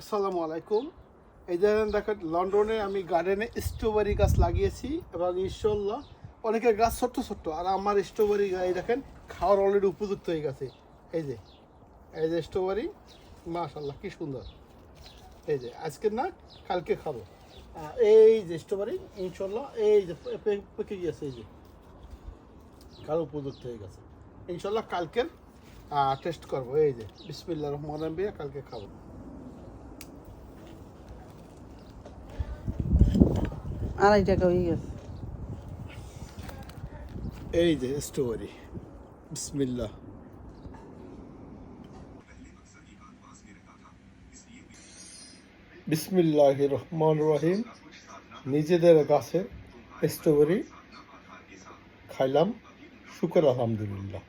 আসসালামু আলাইকুম। এই দেখেন লন্ডনে আমি গার্ডেনে স্ট্রবেরি গাছ লাগিয়েছি এবং ইনশাল্লাহ অনেকের গাছ ছোট্ট ছোট্ট, আর আমার স্ট্রবেরি এই দেখেন খাওয়ার অলরেডি উপযুক্ত হয়ে গেছে। এই যে স্ট্রবেরি, মাশাল্লাহ কি সুন্দর। এই যে আজকে না কালকে খাবো। এই যে স্ট্রবেরি ইনশাল্লাহ এই যে পেকে গিয়েছে, এই যে খাওয়ার উপযুক্ত হয়ে গেছে। ইনশাল্লাহ কালকের টেস্ট করবো। এই যে বিসমিল্লাহির রহমানির রহিম, কালকে খাবো। $2.5 হয়ে গেছে। এই যে স্ট্রবেরি, বিসমিল্লাহ। বিসমিল্লাহির রহমানির রহিম। নিজেদের গাছের স্ট্রবেরি খাইলাম, শুকর আলহামদুলিল্লাহ।